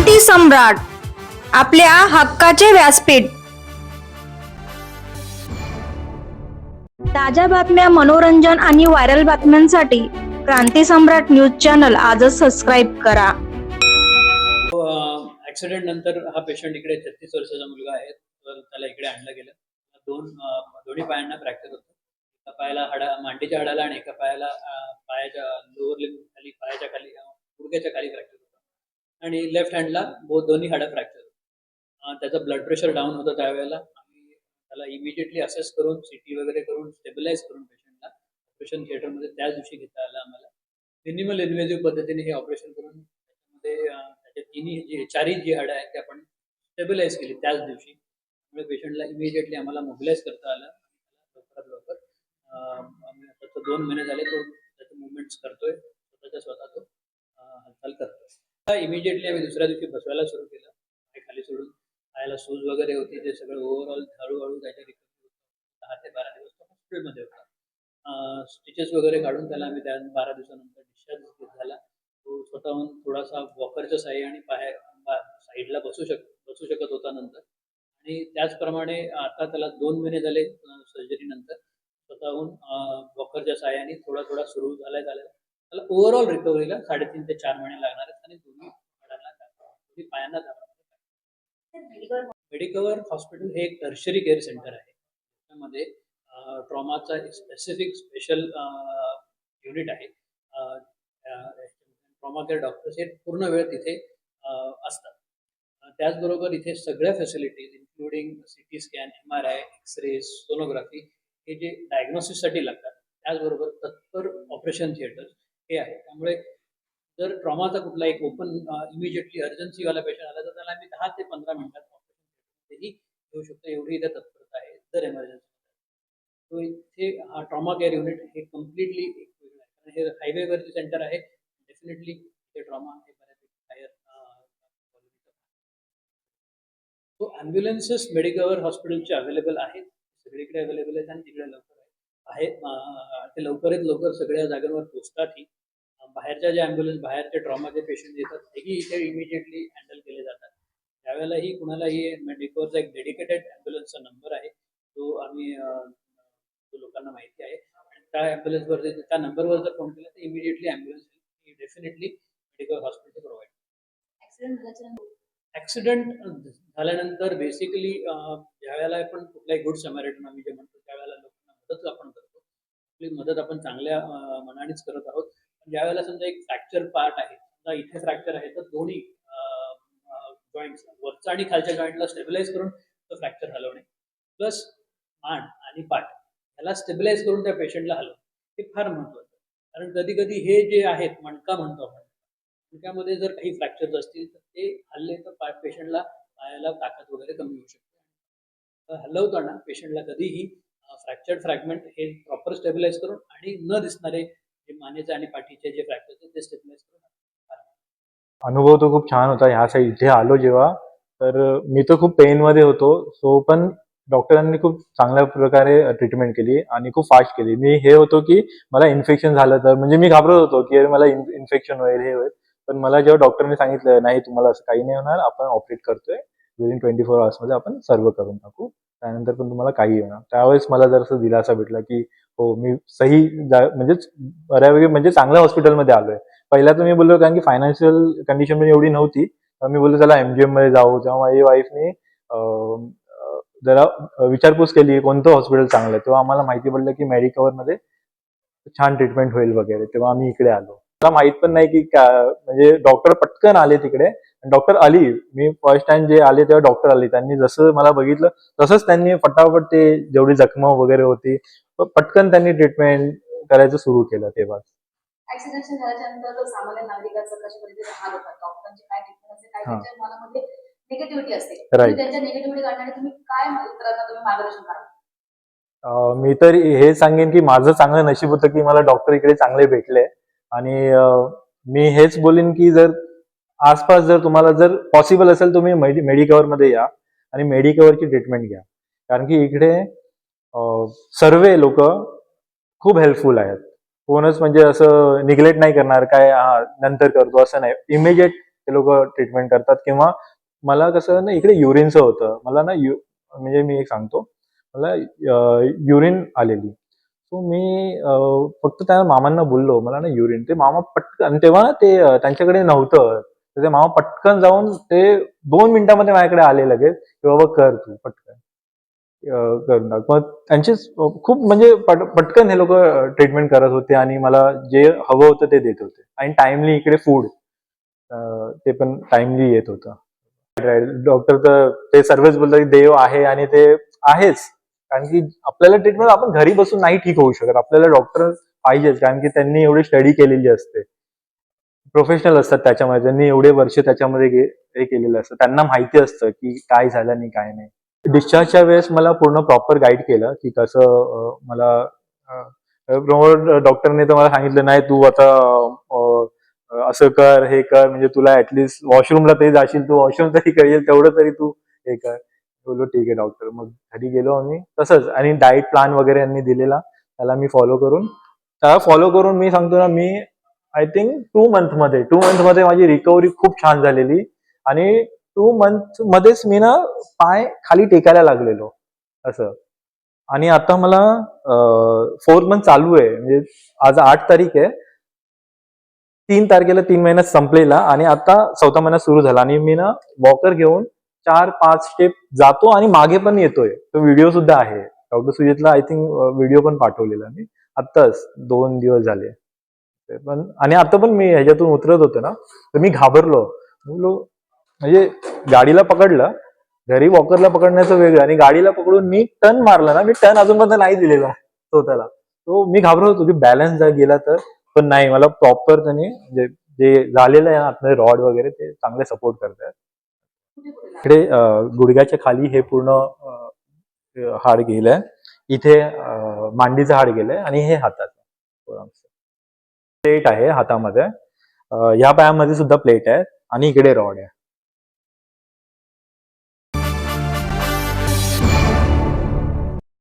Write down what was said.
क्रांती सम्राट, आपल्या हक्काचे व्यासपीठ. ताज्या बातम्या, मनोरंजन आणि व्हायरल बातम्यांसाठी क्रांती सम्राट न्यूज चॅनल आजच सबस्क्राईब करा. ऍक्सिडेंट नंतर हा पेशंट इकडे 33 वर्षाचा मुलगा आहे. तर त्याला इकडे आणलं गेलं. दोन्ही पायांना फ्रॅक्चर होतं. एका पायाला मांडीच्या हाडाला आणि एका पायाला पायाच्या लोअर लिंब खाली, पायाच्या खाली, गुडघ्याच्या खाली फ्रॅक्चर होतं आणि लेफ्ट हँडला दोन्ही हाडं फ्रॅक्चर होतं. त्याचं ब्लड प्रेशर डाऊन होतं त्यावेळेला. आम्ही त्याला इमिजिएटली असेस करून CT वगैरे करून स्टेबिलाइज करून पेशंटला ऑपरेशन थिएटरमध्ये त्याच दिवशी घेता आलं आम्हाला. मिनिमल इन्व्हेजिव्ह पद्धतीने हे ऑपरेशन करून त्याच्यामध्ये चारही जी हाडं आहेत ते आपण स्टेबिलाइज केली त्याच दिवशी. त्यामुळे पेशंटला इमिजिएटली आम्हाला मोबिलाइज करता आलं लवकरात लवकर. आता 2 महिने झाले तो त्याचे मुवमेंट्स करतोय, स्वतः तो हालचाल करतोय. इमिजिएटली आम्ही दुसऱ्या दिवशी बसवायला सुरू केलं. पाय खाली सोडून पायाला सूज वगैरे होती, ते सगळं ओव्हरऑल हळूहळू त्याच्या रिकव्हरी 10 ते 12 दिवस हॉस्पिटलमध्ये होता. स्टिचेस वगैरे काढून त्याला आम्ही त्या 12 दिवसानंतर डिस्चार्ज झाला. तो स्वतःहून थोडासा वॉकरच्या साहाय्याने साईडला बसू शकत होता नंतर. आणि त्याचप्रमाणे आता त्याला 2 महिने झाले सर्जरी नंतर स्वतःहून वॉकरच्या साहाय्याने थोडा सुरू झालाय. त्याला ओव्हरऑल रिकव्हरीला 3.5 ते 4 महिने लागणार आहेत आणि दोन्ही पायांना मेडिकवर हॉस्पिटल हे एक टर्शरी केअर सेंटर आहे. त्यामध्ये ट्रॉमाचा एक स्पेशल युनिट आहे. ट्रॉमा केअर डॉक्टर्स हे पूर्ण वेळ तिथे असतात. त्याचबरोबर इथे सगळ्या facilities including CT scan, MRI, xray, sonography हे जे डायग्नोसिससाठी लागतात, त्याचबरोबर तत्पर ऑपरेशन थिएटर हे आहे. त्यामुळे जर ट्रॉमाचा कुठला एक ओपन इमिजिएटली अर्जन्सीवाला पेशंट आला तर त्याला आम्ही 10 ते 15 मिनिटात ऑपरेशन घेऊ शकतो, एवढी इथे तत्परता आहे जर एमर्जन्सी. तो इथे हा ट्रॉमा केअर युनिट हे कम्प्लिटली एक वेगळं आहे. हे हायवेवरती सेंटर आहे. डेफिनेटली हे ट्रॉमा हे बऱ्यापैकी हायर तो ॲम्ब्युलन्सेस मेडिकवर हॉस्पिटलचे अवेलेबल आहेत, सगळीकडे अवेलेबल आहेत आणि तिकडे लवकर आहेत. ते लवकरात लवकर सगळ्या जागांवर पोहोचतातही. बाहेरच्या जे ॲम्ब्युलन्स, बाहेरचे ट्रॉमाचे पेशंट येतात तेही इथे इमिजिएटली हँडल केले जातात. त्यावेळेलाही कुणालाही मेडिकवरचा एक डेडिकेटेड ॲम्ब्युलन्सचा नंबर आहे, तो आम्ही लोकांना माहिती आहे. आणि त्या ॲम्ब्युलन्सवर त्या नंबरवर जर फोन केला तर immediately ambulance definitely medical hospital provide. Accident झाल्यानंतर बेसिकली ज्यावेळेला आपण कुठलाही गुड समॅरिटन आम्ही जे म्हणतो त्यावेळेला लोकांना मदत आपण करतो. आपली मदत आपण चांगल्या मनानेच करत आहोत. पण ज्यावेळेला समजा एक फ्रॅक्चर पार्ट आहे, समजा इथे फ्रॅक्चर आहे तर दोन्ही जॉईंट्स वरचा आणि खालच्या जॉईंटला स्टेबिलाइज करून तो फ्रॅक्चर हलवणे, प्लस मान आणि पाठ याला स्टेबिलाइज करून त्या पेशंटला हलवणे हे फार महत्त्वाचं. कारण कधी कधी हे जे आहेत मणका म्हणतो आपण, मणक्यामध्ये जर काही फ्रॅक्चर्स असतील तर ते हल्ले तर पेशंटला पायाला ताकद वगैरे कमी होऊ शकते. हलवताना पेशंटला कधीही फ्रॅक्चर्ड फ्रॅगमेंट हे प्रॉपर स्टेबिलाइज करून आणि न दिसणारे जे मानेचे आणि पाठीचे जे फ्रॅक्चर ते स्टेबिलाइज करून. अनुभव तो खूप छान होता. ह्या साईड इथे आलो जेव्हा, तर मी तर खूप पेनमध्ये होतो. सो पण डॉक्टरांनी खूप चांगल्या प्रकारे ट्रीटमेंट केली आणि खूप फास्ट केली. मी हे होतो की मला इन्फेक्शन झालं तर, म्हणजे मी घाबरत होतो की अरे मला इन्फेक्शन होईल, हे होईल. पण मला जेव्हा डॉक्टरने सांगितलं नाही तुम्हाला असं काही नाही होणार, आपण ऑपरेट करतोय, विदिन 24 आवर्समध्ये आपण सर्व करून टाकू, त्यानंतर पण तुम्हाला काही होणार. त्यावेळेस मला जरासं दिलासा भेटला की हो मी सही म्हणजेच बऱ्यापैकी म्हणजे चांगल्या हॉस्पिटलमध्ये आलोय. पहिला तर मी बोललो कारण की फायनान्शियल कंडिशन पण एवढी नव्हती, तर मी बोललो चला MGM मध्ये जाऊ. तेव्हा माझी वाईफने जरा विचारपूस केली कोणतं हॉस्पिटल चांगलं आहे, तेव्हा आम्हाला माहिती पडलं की मेडिकवरमध्ये छान ट्रीटमेंट होईल वगैरे. तेव्हा आम्ही इकडे आलो. मला माहित पण नाही की म्हणजे डॉक्टर पटकन आले तिकडे. डॉक्टर आली, मी फर्स्ट टाइम जे आले तेव्हा डॉक्टर आले. त्यांनी जसं मला बघितलं तसंच त्यांनी फटाफट ते जेवढी जखमा वगैरे होती पटकन त्यांनी ट्रीटमेंट करायचं सुरू केलं. तेव्हा ऍक्सिडेंट झाल्यानंतर सामान्य नागरिकांचं कशा पद्धतीने हाल होतात, डॉक्टरांचे काय ट्रीटमेंट असते, काय त्यांच्या मनामध्ये निगेटिव्हिटी असते, त्यांच्या निगेटिव्हिटी काढण्यासाठी तुम्ही काय इतरांना तुम्ही मार्गदर्शन कराल? मी तर हे सांगेन की माझं चांगलं नशीब होतं की मला डॉक्टर इकडे चांगले भेटले. आणि मी हेच बोलेन की जर आसपास जर तुम्हाला जर पॉसिबल असेल तुम्ही मेडिकवर मध्ये या आणि मेडिकवरची ट्रीटमेंट घ्या. कारण की इकडे सर्व लोक खूप हेल्पफुल आहेत. कोणच म्हणजे असं निग्लेक्ट नाही करणार, काय नंतर करतो असं नाही. इमिजिएट ते लोक ट्रीटमेंट करतात. किंवा मला कसं ना इकडे युरिनचं होतं, मला ना म्हणजे मी एक सांगतो, मला युरिन आलेली. सो मी फक्त त्या मामांना बोललो मला ना युरिन, ते मामा पटकन, आणि तेव्हा ना ते त्यांच्याकडे नव्हतं, तर ते मामा पटकन जाऊन ते 2 मिनिटामध्ये माझ्याकडे आले लगेच, की बाबा कर तू पटकन करून टाक. मग त्यांची खूप म्हणजे पटकन हे लोक ट्रीटमेंट करत होते आणि मला जे हवं होतं ते देत होते. आणि टाइमली इकडे फूड ते पण टाइमली येत होतं. डॉक्टर तर ते सर्वच बोलतात की देव आहे, आणि ते आहेच. कारण की आपल्याला ट्रीटमेंट आपण घरी बसून नाही ठीक होऊ शकत, आपल्याला डॉक्टर पाहिजेच, कारण की त्यांनी एवढी स्टडी केलेली असते, प्रोफेशनल असतात त्याच्यामध्ये, त्यांनी एवढे वर्ष त्याच्यामध्ये हे केलेलं असतं, त्यांना माहिती असतं की काय झालं आणि काय नाही. डिस्चार्जच्या वेळेस मला पूर्ण प्रॉपर गाईड केलं की कसं मला डॉक्टरने तर मला सांगितलं नाही तू आता असं कर हे कर, म्हणजे तुला ऍटलिस्ट वॉशरूमला तरी जाशील, तू वॉशरूम तरी करेल तेवढं तरी तू हे कर. बोललो ठीक आहे डॉक्टर. मग घरी गेलो आम्ही तसंच, आणि डाएट प्लॅन वगैरे यांनी दिलेला त्याला मी फॉलो करून मी सांगतो ना, मी आय थिंक 2 मंथ मध्ये माझी रिकव्हरी खूप छान झालेली. आणि 2 मंथ मध्येच मी ना पाय खाली टेकायला लागलेलो असं. आणि आता मला 4th मंथ चालू आहे, म्हणजे आज 8 तारीख आहे, 3 तारखेला 3 महिन्यात संपलेला आणि आता 4था महिना सुरू झाला. आणि मी ना वॉकर घेऊन 4-5 स्टेप जातो आणि मागे पण येतोय. तो व्हिडिओ सुद्धा आहे, डॉक्टर सुजितला आय थिंक व्हिडिओ पण पाठवलेला मी आत्ताच 2 दिवस झाले. पण आणि आता पण मी ह्याच्यातून उतरत होतो ना, तर मी घाबरलो. म्हणजे गाडीला पकडलं, घरी वॉकरला पकडण्याचं वेगळं, आणि गाडीला पकडून मी टर्न मारला ना, मी टर्न अजूनपर्यंत नाही दिलेला स्वतःला. तो मी घाबरत होतो की बॅलन्स जर गेला तर, पण नाही, मला प्रॉपर त्याने म्हणजे जे झालेलं आहे ना आतमध्ये रॉड वगैरे ते चांगले सपोर्ट करतात. कुठे कुठे लागलं? इकडे गुडघ्याच्या खाली हे पूर्ण हाड गेलंय, इथे मांडीचं हाड गेलंय, आणि हे हाताचं प्लेट आहे हातामध्ये, ह्या पायामध्ये सुद्धा प्लेट आहे, आणि इकडे रॉड आहे.